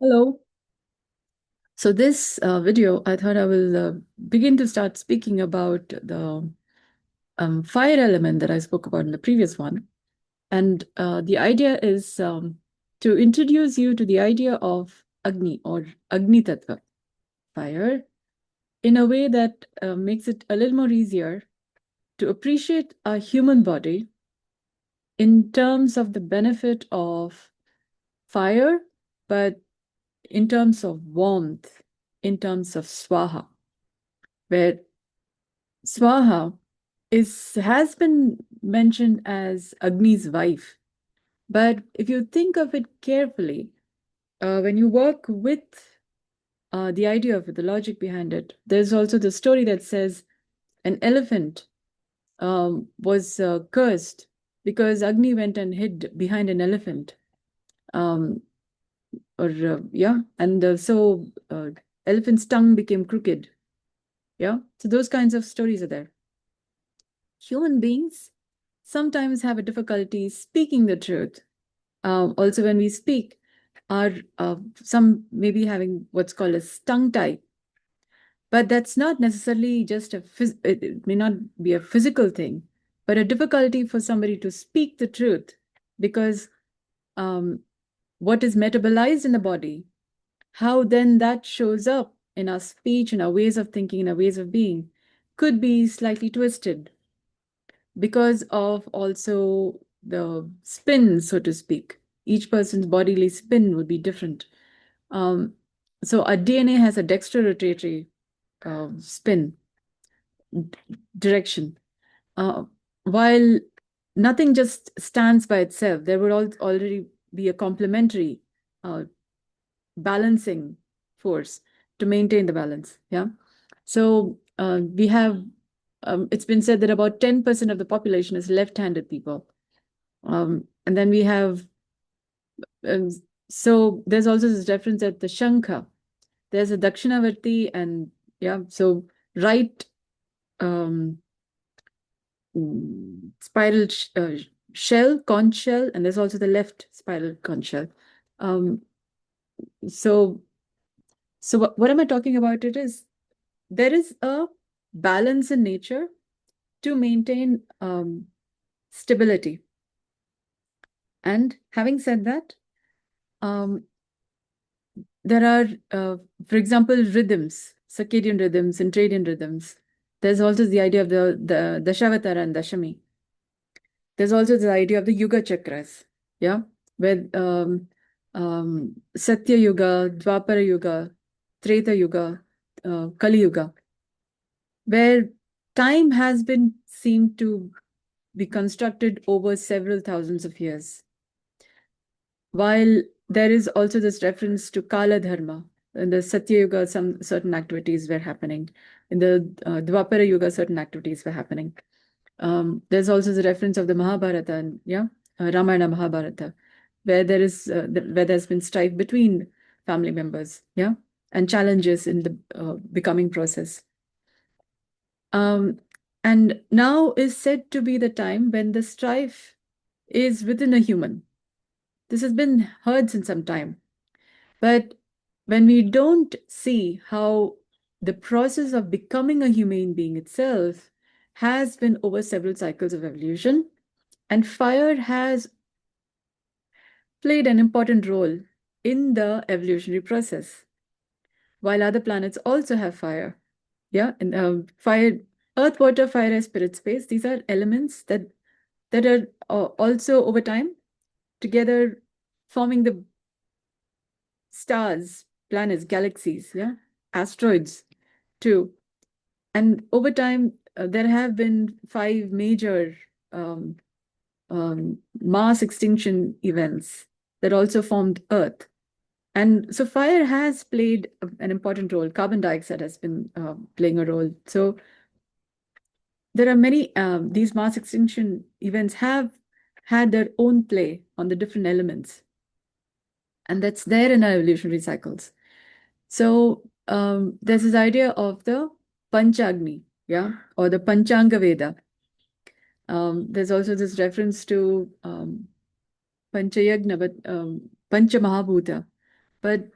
Hello. So this video, I thought I will begin to start speaking about the fire element that I spoke about in the previous one. And the idea is to introduce you to the idea of Agni or Agni tattva, fire, in a way that makes it a little more easier to appreciate a human body in terms of the benefit of fire, but in terms of warmth, in terms of swaha, where Swaha has been mentioned as Agni's wife. But if you think of it carefully, when you work with the idea of it, the logic behind it, there's also the story that says an elephant was cursed because Agni went and hid behind an elephant. Um, and so elephant's tongue became crooked. Yeah, so those kinds of stories are there. Human beings sometimes have a difficulty speaking the truth. Also, when we speak, are some maybe having what's called a tongue tie, but that's not necessarily just it may not be a physical thing, but a difficulty for somebody to speak the truth because um, what is metabolized in the body, how then that shows up in our speech, in our ways of thinking, in our ways of being, could be slightly twisted because of also the spin, so to speak. Each person's bodily spin would be different. So our DNA has a dextrorotatory spin direction. While nothing just stands by itself, there would already be a complementary balancing force to maintain the balance. Yeah. So we have it's been said that about 10% of the population is left-handed people. And then we have, so there's also this reference at the Shankha. There's a Dakshinavarti and so right spiral shell, conch shell, and there's also the left spiral conch shell. Um, so what am I talking about? It is there is a balance in nature to maintain stability. And having said that, there are, for example, rhythms, circadian rhythms, intradian rhythms. There's also the idea of the Dashavatara and Dashami. There's also the idea of the Yuga chakras, yeah, where Satya Yuga, Dwapara Yuga, Treta Yuga, Kali Yuga, where time has been seen to be constructed over several thousands of years. While there is also this reference to Kala Dharma. In the Satya Yuga, some certain activities were happening. In the Dwapara Yuga, certain activities were happening. There's also the reference of the Mahabharata, and Ramayana Mahabharata, where there's been strife between family members, and challenges in the becoming process. And now is said to be the time when the strife is within a human. This has been heard since some time. But when we don't see how the process of becoming a human being itself has been over several cycles of evolution, and fire has played an important role in the evolutionary process. While other planets also have fire, and fire, earth, water, fire, air, spirit, space, these are elements that are also over time together forming the stars, planets, galaxies, asteroids too. And over time, there have been 5 major mass extinction events that also formed Earth. And so fire has played an important role. Carbon dioxide has been playing a role. So there are many, these mass extinction events have had their own play on the different elements. And that's there in our evolutionary cycles. So there's this idea of the Panchagni, or the Panchanga Veda. There's also this reference to Panchayagna, but Pancha Mahabhuta, But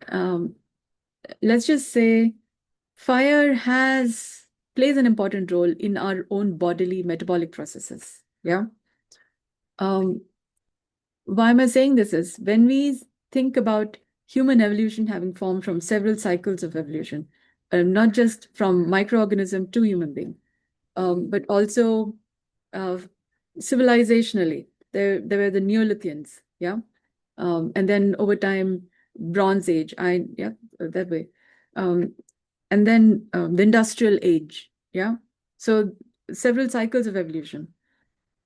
let's just say fire plays an important role in our own bodily metabolic processes. Yeah. Why am I saying this is when we think about human evolution having formed from several cycles of evolution, not just from microorganism to human being, but also uh, civilizationally. There were the Neolithians, yeah, and then over time, Bronze Age, that way, and then the Industrial Age, yeah. So several cycles of evolution.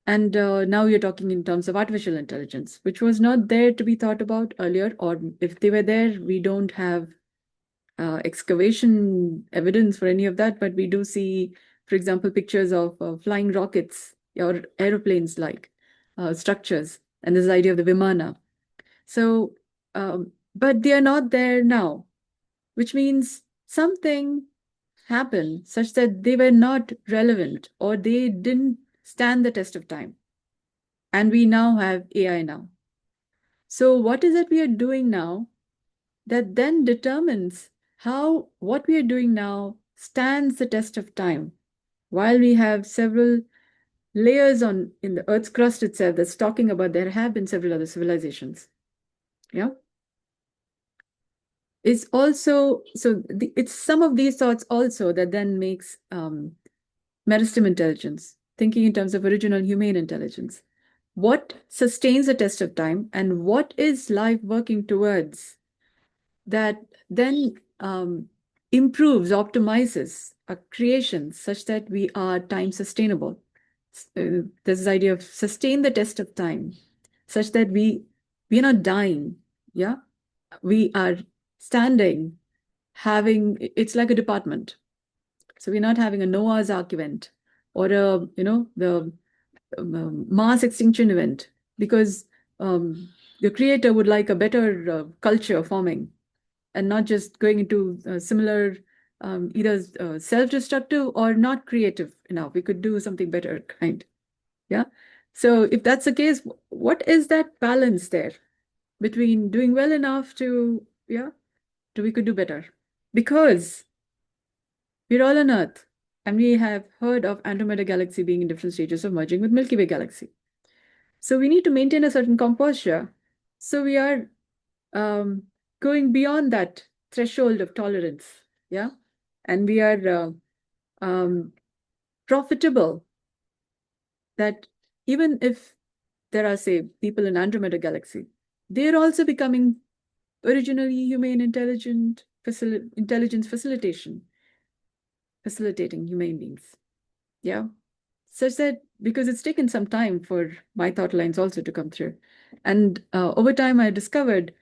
And now you're talking in terms of artificial intelligence, which was not there to be thought about earlier, or if they were there, we don't have excavation evidence for any of that, but we do see, for example, pictures of flying rockets or aeroplanes like structures, and this idea of the Vimana. So, but they are not there now, which means something happened such that they were not relevant or they didn't stand the test of time. And we now have AI now. So what is it we are doing now that then determines how what we are doing now stands the test of time, while we have several layers in the Earth's crust itself that's talking about there have been several other civilizations. Yeah. It's also, it's some of these thoughts also that then makes meristem intelligence, thinking in terms of original humane intelligence. What sustains the test of time and what is life working towards that then improves, optimizes our creations such that we are time sustainable. There's this idea of sustain the test of time such that we are not dying. Yeah. We are standing, it's like a department. So we're not having a Noah's Ark event or the mass extinction event because the creator would like a better culture forming and not just going into similar either self-destructive or not creative enough. We could do something better kind. Yeah. So if that's the case, what is that balance there between doing well enough to we could do better? Because we're all on Earth, and we have heard of Andromeda Galaxy being in different stages of merging with Milky Way Galaxy. So we need to maintain a certain composure. So we are going beyond that threshold of tolerance, yeah? And we are profitable that even if there are, say, people in Andromeda Galaxy, they're also becoming originally humane intelligence facilitating human beings. Yeah. Such that because it's taken some time for my thought lines also to come through. And over time, I discovered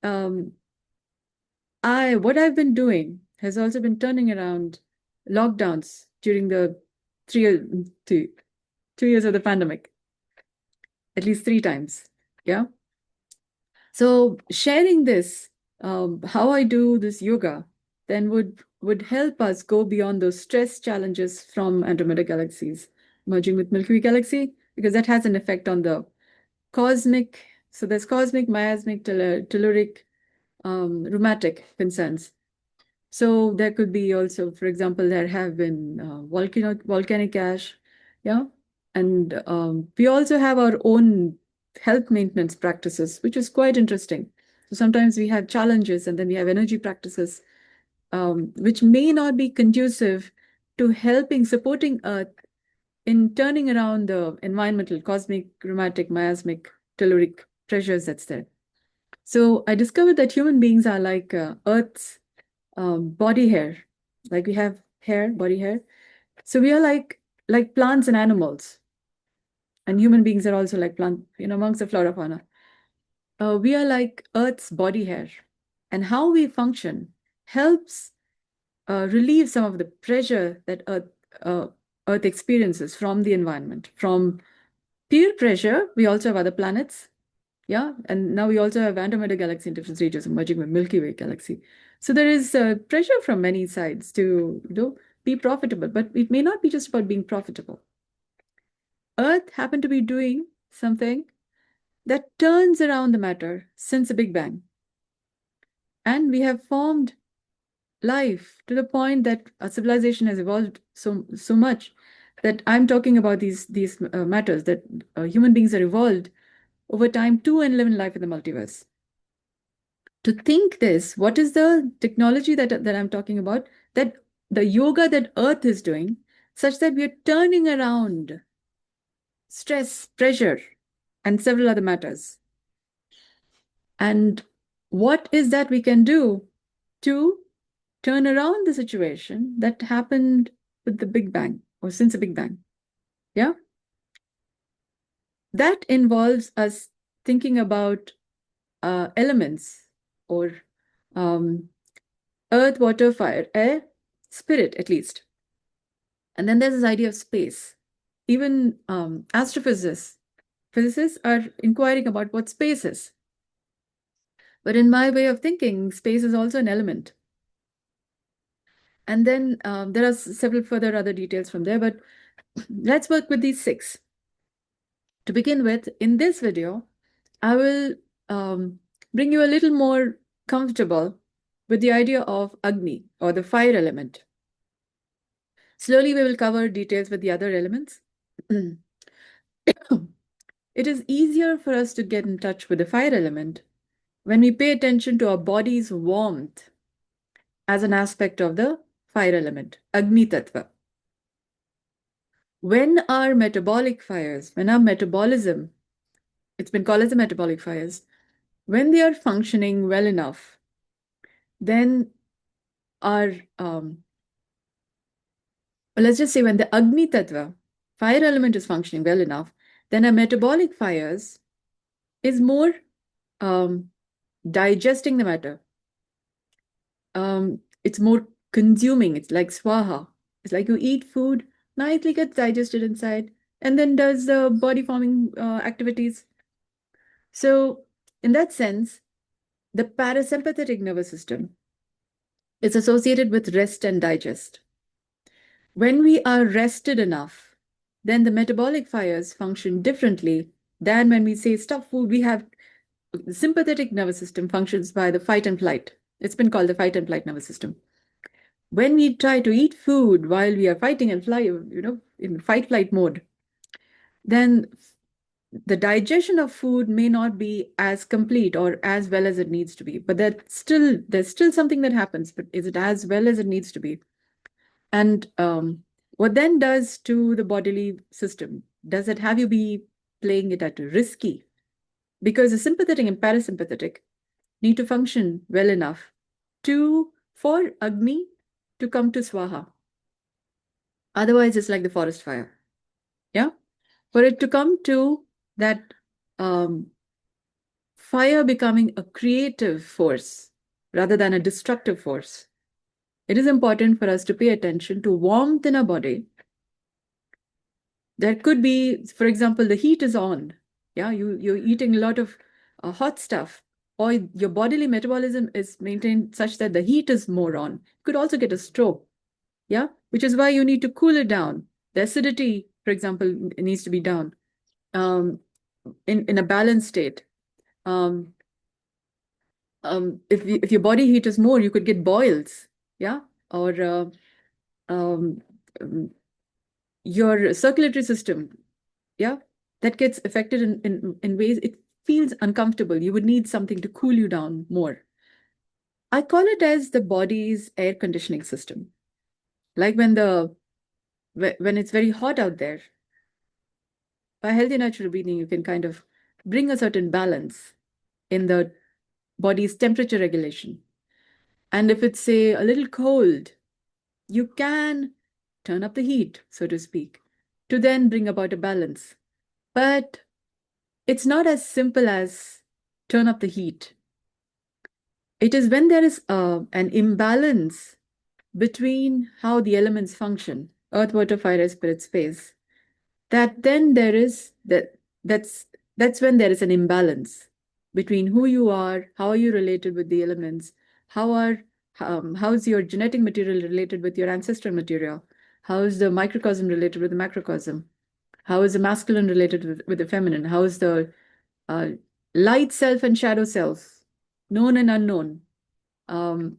what I've been doing has also been turning around lockdowns during the 2 years of the pandemic, at least 3 times. Yeah. So sharing this, how I do this yoga, then would help us go beyond those stress challenges from Andromeda galaxies merging with Milky Way galaxy, because that has an effect on the cosmic. So there's cosmic, miasmic, telluric, rheumatic concerns. So there could be also, for example, there have been volcanic ash, yeah, and we also have our own health maintenance practices, which is quite interesting. So sometimes we have challenges, and then we have energy practices, which may not be conducive to supporting Earth in turning around the environmental, cosmic, rheumatic, miasmic, telluric pressures that's there. So I discovered that human beings are like Earth's body hair. Like we have hair, body hair. So we are like plants and animals. And human beings are also like plant, amongst the flora fauna. We are like Earth's body hair. And how we function helps relieve some of the pressure that Earth experiences from the environment. From peer pressure, we also have other planets. Yeah, and now we also have Andromeda Galaxy in different stages merging with Milky Way Galaxy. So there is pressure from many sides to be profitable, but it may not be just about being profitable. Earth happened to be doing something that turns around the matter since the Big Bang. And we have formed life to the point that our civilization has evolved so much that I'm talking about these matters, that human beings are evolved over time to and live in life in the multiverse. To think this, what is the technology that I'm talking about? That the yoga that Earth is doing, such that we are turning around stress, pressure, and several other matters. And what is that we can do to turn around the situation that happened with the Big Bang or since the Big Bang? Yeah. That involves us thinking about elements or earth, water, fire, air, spirit, at least. And then there's this idea of space. Even physicists are inquiring about what space is. But in my way of thinking, space is also an element. And then there are several further other details from there, but let's work with these 6. To begin with, in this video, I will bring you a little more comfortable with the idea of Agni, or the fire element. Slowly, we will cover details with the other elements. It is easier for us to get in touch with the fire element when we pay attention to our body's warmth as an aspect of the fire element, Agni tattva. When our metabolic fires, when our metabolism, it's been called as the metabolic fires, when they are functioning well enough, then our, let's just say when the Agni tattva, fire element is functioning well enough, then our metabolic fires is more digesting the matter. It's more consuming. It's like swaha. It's like you eat food, nicely gets digested inside, and then does the body forming activities. So in that sense, the parasympathetic nervous system is associated with rest and digest. When we are rested enough, then the metabolic fires function differently than when we say stuff food. We have the sympathetic nervous system functions by the fight and flight. It's been called the fight and flight nervous system. When we try to eat food while we are fighting and fly, in fight-flight mode, then the digestion of food may not be as complete or as well as it needs to be. But there's still something that happens, but is it as well as it needs to be? And what then does to the bodily system? Does it have you be playing it at risky? Because the sympathetic and parasympathetic need to function well enough for Agni to come to Swaha. Otherwise, it's like the forest fire. Yeah? For it to come to that fire becoming a creative force rather than a destructive force, it is important for us to pay attention to warmth in our body. There could be, for example, the heat is on. Yeah, you're eating a lot of hot stuff, or your bodily metabolism is maintained such that the heat is more on. You could also get a stroke. Yeah, which is why you need to cool it down. The acidity, for example, needs to be down in a balanced state. If your body heat is more, you could get boils. Yeah, or your circulatory system, yeah, that gets affected in ways it feels uncomfortable. You would need something to cool you down more. I call it as the body's air conditioning system. Like when it's very hot out there, by healthy natural breathing, you can kind of bring a certain balance in the body's temperature regulation. And if it's, say, a little cold, you can turn up the heat, so to speak, to then bring about a balance. But it's not as simple as turn up the heat. It is when there is an imbalance between how the elements function, earth, water, fire, air, spirit, space, that then there is that's when there is an imbalance between who you are, how are you related with the elements, how's your genetic material related with your ancestral material, how is the microcosm related with the macrocosm, how is the masculine related with the feminine, how is the light self and shadow self, known and unknown, how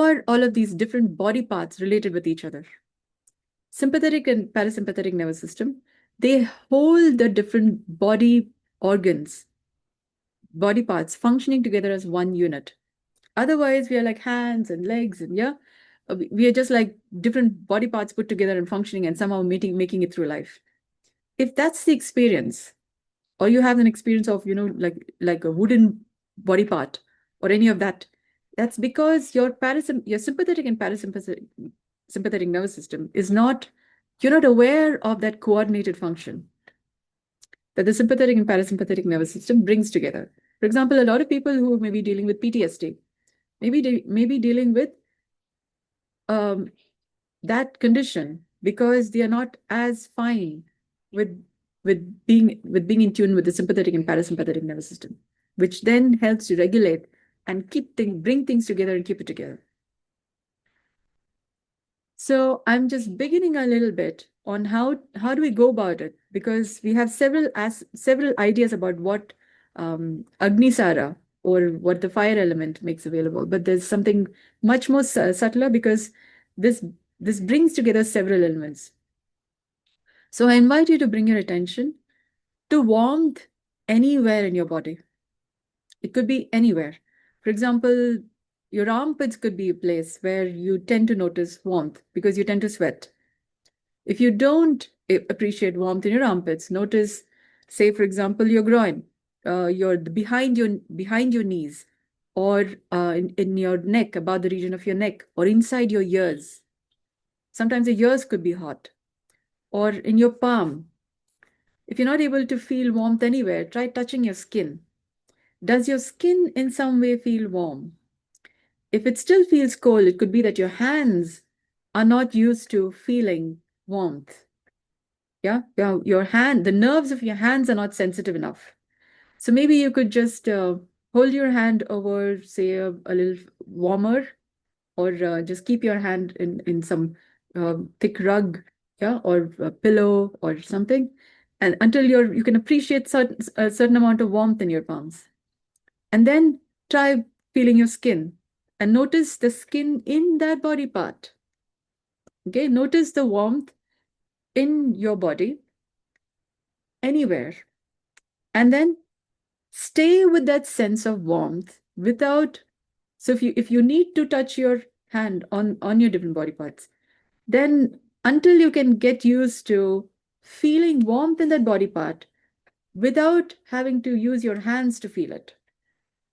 are all of these different body parts related with each other? Sympathetic and parasympathetic nervous system, they hold the different body organs, body parts functioning together as one unit. Otherwise, we are like hands and legs, and we are just like different body parts put together and functioning and somehow making it through life. If that's the experience, or you have an experience of, like a wooden body part or any of that, that's because your sympathetic and sympathetic nervous system is not, you're not aware of that coordinated function that the sympathetic and parasympathetic nervous system brings together. For example, a lot of people who may be dealing with PTSD, maybe dealing with that condition because they are not as fine with being in tune with the sympathetic and parasympathetic nervous system, which then helps to regulate and bring things together and keep it together. So I'm just beginning a little bit on how do we go about it, because we have several ideas about what Agni Sara, or what the fire element makes available, but there's something much more subtler, because this brings together several elements. So I invite you to bring your attention to warmth anywhere in your body. It could be anywhere. For example, your armpits could be a place where you tend to notice warmth because you tend to sweat. If you don't appreciate warmth in your armpits, notice, say, for example, your groin, behind your knees, or in your neck, about the region of your neck, or inside your ears. Sometimes the ears could be hot, or in your palm. If you're not able to feel warmth anywhere, try touching your skin. Does your skin in some way feel warm? If it still feels cold, it could be that your hands are not used to feeling warmth. Yeah, the nerves of your hands are not sensitive enough. So maybe you could just hold your hand over, say, a little warmer, or just keep your hand in some thick rug, or a pillow or something, and until you can appreciate a certain amount of warmth in your palms. And then try feeling your skin and notice the skin in that body part. Okay, notice the warmth in your body anywhere. And then stay with that sense of warmth without, so if you need to touch your hand on your different body parts, then until you can get used to feeling warmth in that body part without having to use your hands to feel it,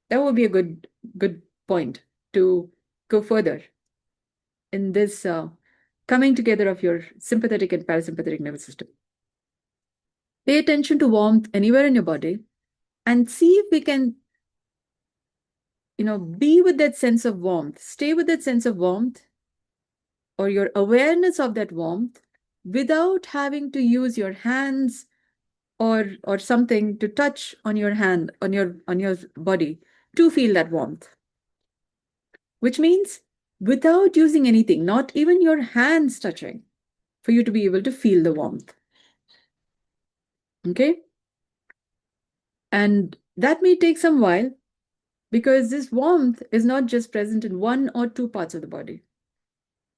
that would be a good point to go further in this coming together of your sympathetic and parasympathetic nervous system. Pay attention to warmth anywhere in your body and see if we can, be with that sense of warmth, stay with that sense of warmth, or your awareness of that warmth, without having to use your hands or something to touch on your hand, on your body, to feel that warmth. Which means without using anything, not even your hands touching, for you to be able to feel the warmth. Okay? And that may take some while, because this warmth is not just present in one or two parts of the body.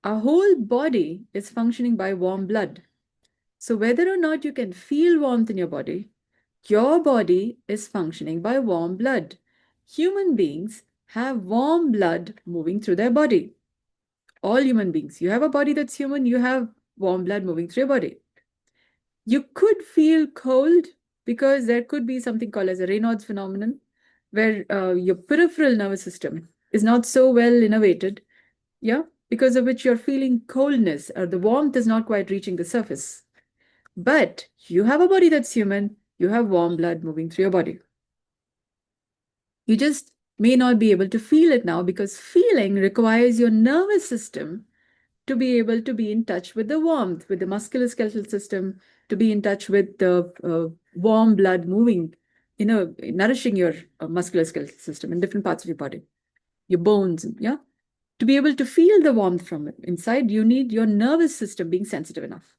Our whole body is functioning by warm blood. So whether or not you can feel warmth in your body is functioning by warm blood. Human beings have warm blood moving through their body. All human beings. You have a body that's human, you have warm blood moving through your body. You could feel cold because there could be something called as a Raynaud's phenomenon, where your peripheral nervous system is not so well innervated, because of which you're feeling coldness, or the warmth is not quite reaching the surface. But you have a body that's human, you have warm blood moving through your body. You just may not be able to feel it now, because feeling requires your nervous system to be able to be in touch with the warmth, with the musculoskeletal system, to be in touch with the warm blood moving, nourishing your musculoskeletal system in different parts of your body, your bones, To be able to feel the warmth from inside, you need your nervous system being sensitive enough.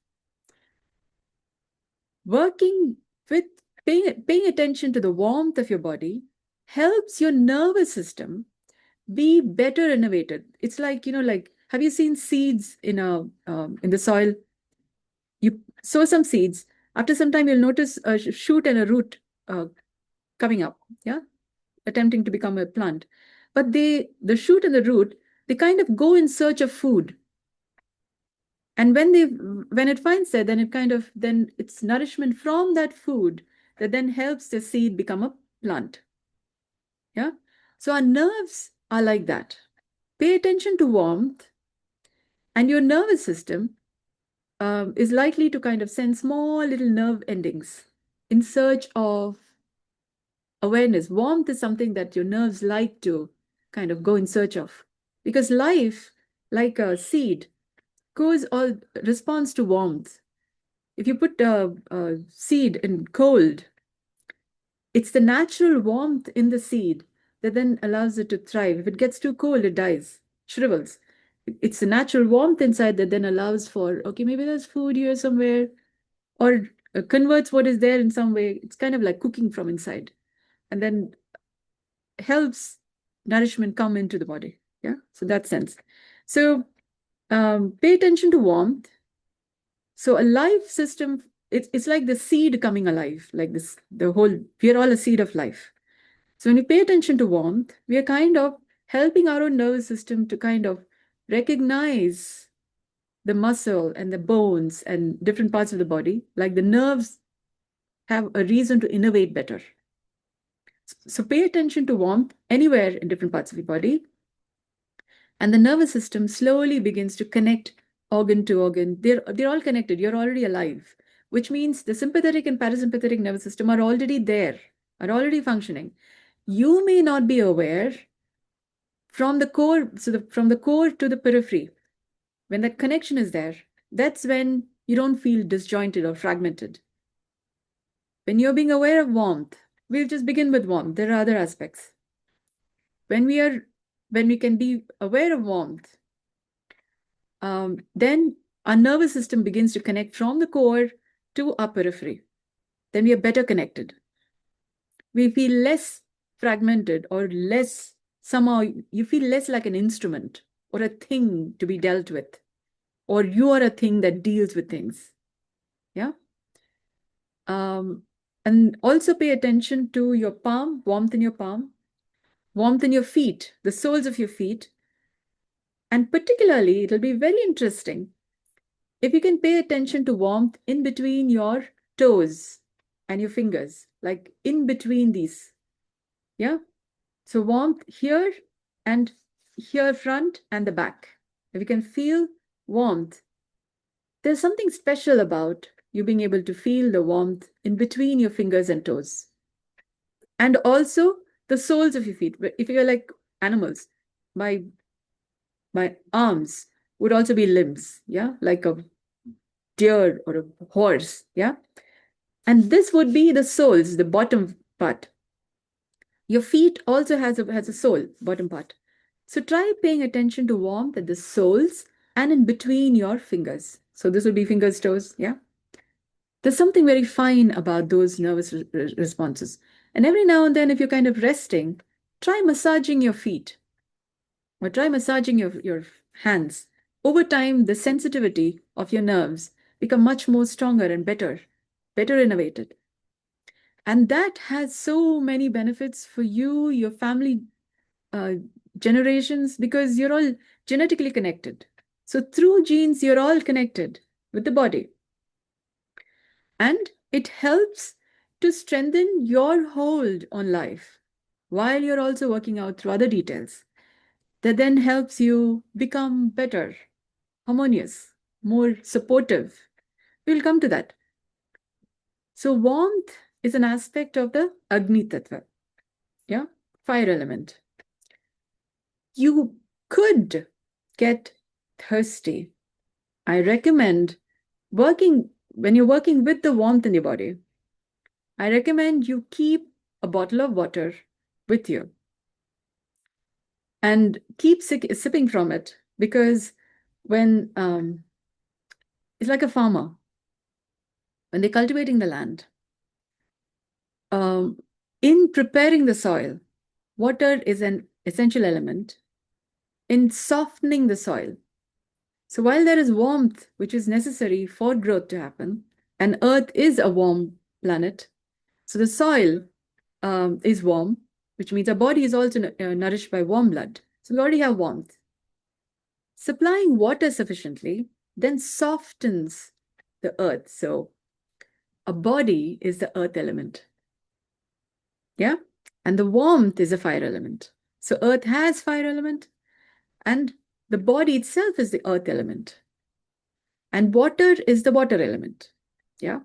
Working with paying attention to the warmth of your body helps your nervous system be better innovated. It's like, like, have you seen seeds in the soil? You sow some seeds. After some time, you'll notice a shoot and a root coming up, yeah, attempting to become a plant. But the shoot and the root, they kind of go in search of food. And when it finds that, then it's nourishment from that food that then helps the seed become a plant. Yeah. So our nerves are like that. Pay attention to warmth, and your nervous system is likely to kind of send small little nerve endings in search of awareness. Warmth is something that your nerves like to kind of go in search of, because life, like a seed, responds to warmth. If you put a seed in cold, it's the natural warmth in the seed that then allows it to thrive. If it gets too cold, it dies, shrivels. It's the natural warmth inside that then allows for, okay, maybe there's food here somewhere, or converts what is there in some way. It's kind of like cooking from inside, and then helps nourishment come into the body. Yeah, so that sense. So pay attention to warmth. So a life system, it's like the seed coming alive, like this, we're all a seed of life. So when we pay attention to warmth, we are kind of helping our own nervous system to kind of recognize the muscle and the bones and different parts of the body, like the nerves have a reason to innovate better. So pay attention to warmth anywhere in different parts of your body, and the nervous system slowly begins to connect organ to organ. They're all connected. You're already alive, which means the sympathetic and parasympathetic nervous system are already there, are already functioning. You may not be aware from the core, from the core to the periphery. When that connection is there, that's when you don't feel disjointed or fragmented. When you're being aware of warmth, we'll just begin with warmth. There are other aspects. When we can be aware of warmth, then our nervous system begins to connect from the core to our periphery. Then we are better connected. We feel less fragmented, or somehow you feel less like an instrument or a thing to be dealt with, or you are a thing that deals with things. Yeah. And also pay attention to your palm, warmth in your palm, warmth in your feet, the soles of your feet. And particularly, it'll be very interesting if you can pay attention to warmth in between your toes and your fingers, like in between these. Yeah. So warmth here and here, front and the back. If you can feel warmth, there's something special about you being able to feel the warmth in between your fingers and toes. And also the soles of your feet. If you're like animals, my arms would also be limbs, yeah, like a deer or a horse, yeah. And this would be the soles, the bottom part. Your feet also has a sole, bottom part. So try paying attention to warmth at the soles and in between your fingers. So this would be fingers, toes, yeah. There's something very fine about those nervous responses. And every now and then, if you're kind of resting, try massaging your feet or try massaging your hands. Over time, the sensitivity of your nerves become much more stronger and better innovated. And that has so many benefits for you, your family, generations, because you're all genetically connected. So through genes, you're all connected with the body. And it helps to strengthen your hold on life while you're also working out through other details. That then helps you become better, harmonious, more supportive. We'll come to that. So warmth is an aspect of the Agni tattva, yeah, fire element. You could get thirsty. I recommend when you're working with the warmth in your body, I recommend you keep a bottle of water with you and keep sipping from it, because when it's like a farmer, when they're cultivating the land, in preparing the soil, water is an essential element in softening the soil. So while there is warmth, which is necessary for growth to happen, and Earth is a warm planet, so the soil is warm, which means our body is also nourished by warm blood. So we already have warmth. Supplying water sufficiently then softens the earth. So a body is the earth element. Yeah? And the warmth is a fire element. So earth has fire element, and the body itself is the earth element. And water is the water element. Yeah?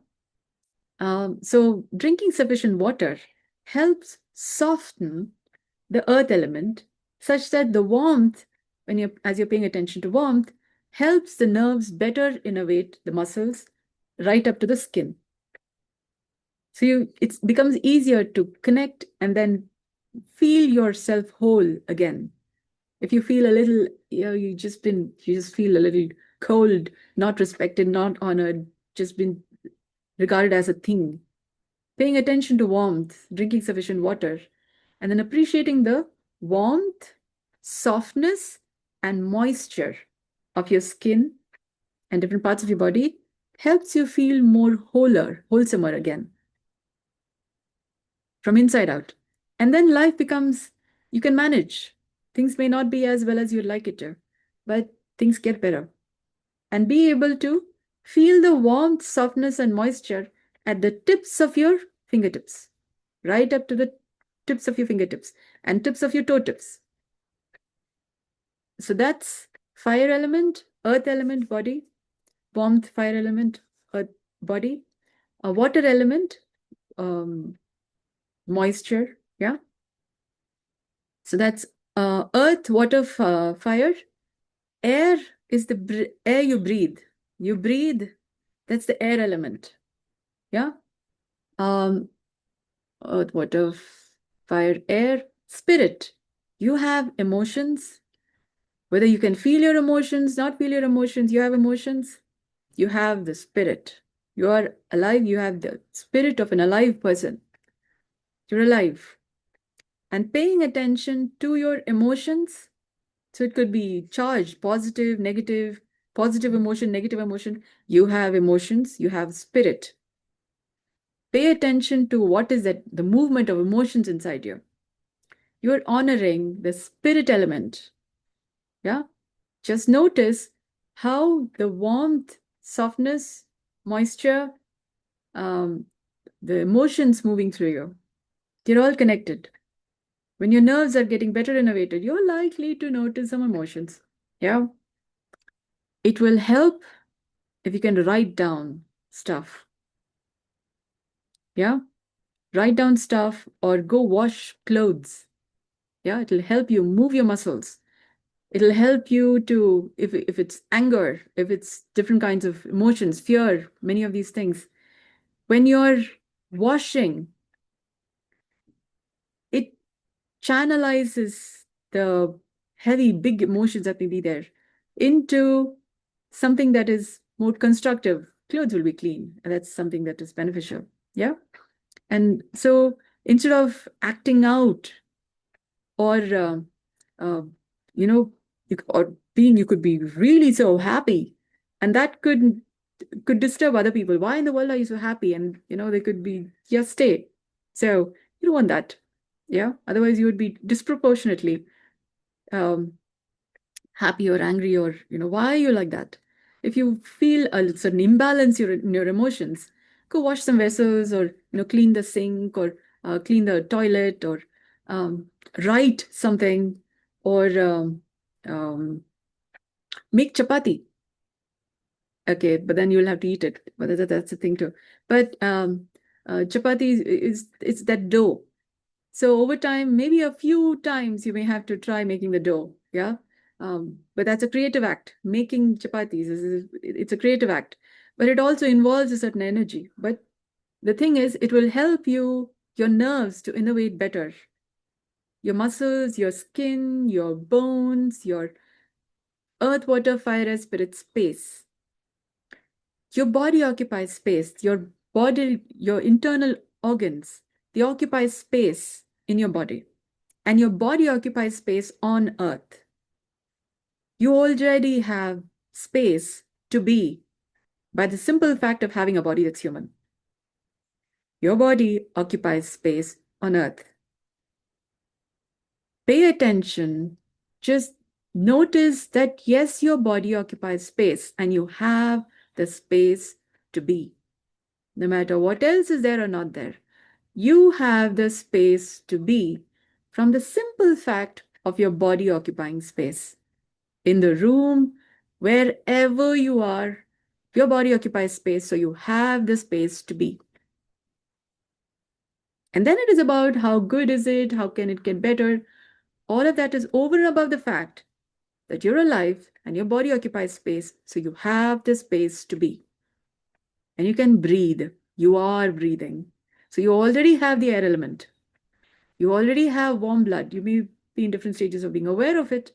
So drinking sufficient water helps soften the earth element such that the warmth, as you're paying attention to warmth, helps the nerves better innervate the muscles right up to the skin. So it becomes easier to connect and then feel yourself whole again. If you feel a little, you just feel a little cold, not respected, not honored, just been regarded as a thing. Paying attention to warmth, drinking sufficient water, and then appreciating the warmth, softness, and moisture of your skin and different parts of your body helps you feel more wholesomer again, from inside out. And then life becomes, you can manage. Things may not be as well as you'd like it to, but things get better. And be able to feel the warmth, softness, and moisture at the tips of your fingertips, right up to the tips of your fingertips and tips of your toe tips. So that's fire element, earth element, body, warmth, fire element, earth, body, a water element, moisture. Yeah. So that's earth, water, fire. Air is the air you breathe. You breathe. That's the air element. Yeah. Earth, water, fire, air, spirit. You have emotions. Whether you can feel your emotions, not feel your emotions, you have emotions. You have the spirit. You are alive. You have the spirit of an alive person. You're alive. And paying attention to your emotions. So it could be charged, positive, negative, positive emotion, negative emotion. You have emotions. You have spirit. Pay attention to what is that, the movement of emotions inside you. You're honoring the spirit element. Yeah. Just notice how the warmth, softness, moisture, the emotions moving through you, they're all connected. When your nerves are getting better innervated, you're likely to notice some emotions. Yeah. It will help if you can write down stuff. Yeah. Write down stuff or go wash clothes. Yeah. It'll help you move your muscles. It'll help you to, if it's anger, if it's different kinds of emotions, fear, many of these things. When you're washing, it channelizes the heavy, big emotions that may be there into something that is more constructive. Clothes will be clean, and that's something that is beneficial. Yeah. And so instead of acting out or, you know, you could be really so happy, and that could disturb other people. Why in the world are you so happy? And, they could be, just stay. So you don't want that. Yeah. Otherwise, you would be disproportionately happy or angry, or, why are you like that? If you feel a certain imbalance in your emotions, go wash some vessels, or, clean the sink, or clean the toilet, or write something, or um, make chapati. Okay, but then you'll have to eat it. But that's the thing too. But chapati it's that dough. So over time, maybe a few times you may have to try making the dough. Yeah. But that's a creative act. Making chapatis it's a creative act, but it also involves a certain energy. But the thing is, it will help your nerves to innervate better. Your muscles, your skin, your bones, your earth, water, fire, air, spirit, space. Your body occupies space. Your body, your internal organs, they occupy space in your body. and your body occupies space on earth. You already have space to be by the simple fact of having a body that's human. Your body occupies space on earth. Pay attention. Just notice that yes, your body occupies space and you have the space to be. No matter what else is there or not there, you have the space to be from the simple fact of your body occupying space. In the room, wherever you are, your body occupies space, so you have the space to be. And then it is about how good is it, how can it get better. All of that is over and above the fact that you're alive and your body occupies space, so you have the space to be. And you can breathe. You are breathing. So you already have the air element. You already have warm blood. You may be in different stages of being aware of it,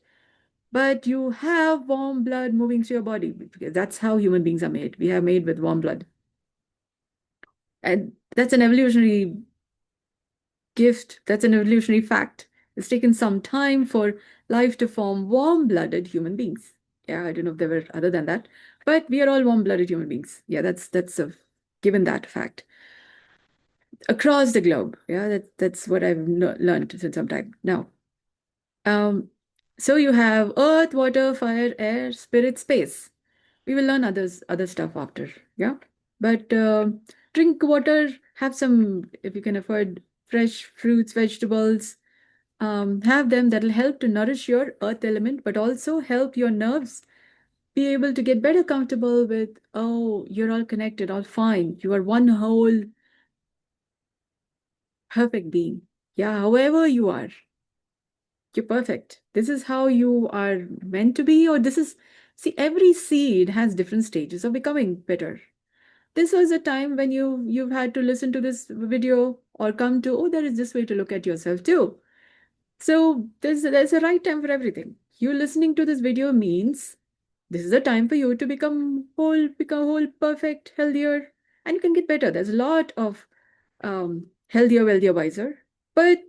but you have warm blood moving through your body because that's how human beings are made. We are made with warm blood. And that's an evolutionary gift. That's an evolutionary fact. It's taken some time for life to form warm-blooded human beings. Yeah, I don't know if there were other than that, but we are all warm-blooded human beings. Yeah, that's a given that fact. Across the globe. Yeah, that's what I've learned since some time now. So you have earth, water, fire, air, spirit, space. We will learn other stuff after. Yeah, but drink water. Have some, if you can afford, fresh fruits, vegetables. Have them. That'll help to nourish your earth element, but also help your nerves be able to get better comfortable with, oh, you're all connected, all fine. You are one whole perfect being. Yeah, however you are, you're perfect. This is how you are meant to be, or this is, see, every seed has different stages of becoming better. This was a time when you've had to listen to this video or come to, oh, there is this way to look at yourself too. So there's a right time for everything. You listening to this video means this is a time for you to become whole, perfect, healthier, and you can get better. There's a lot of healthier, wealthier, wiser, but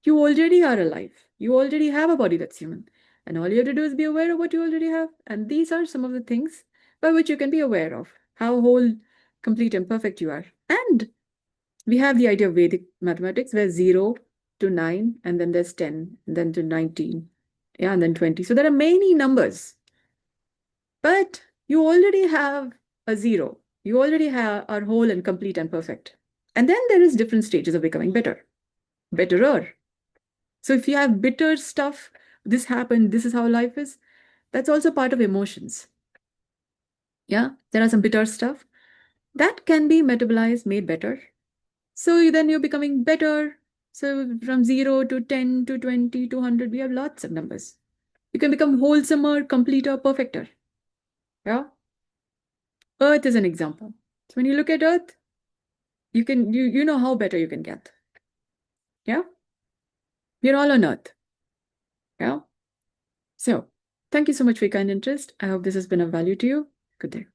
you already are alive. You already have a body that's human. And all you have to do is be aware of what you already have. And these are some of the things by which you can be aware of how whole, complete, and perfect you are. And we have the idea of Vedic mathematics where 0 to 9, and then there's 10, and then to 19, yeah, and then 20. So there are many numbers. But you already have a 0. You already are whole and complete and perfect. And then there is different stages of becoming better, betterer. So if you have bitter stuff, this happened, this is how life is, that's also part of emotions. Yeah, there are some bitter stuff that can be metabolized, made better. So then you're becoming better. So from 0 to 10 to 20 to 100, we have lots of numbers. You can become wholesomer, completer, perfecter. Yeah. Earth is an example. So when you look at Earth, you know how better you can get. Yeah. We're all on Earth. Yeah. So thank you so much for your kind interest. I hope this has been of value to you. Good day.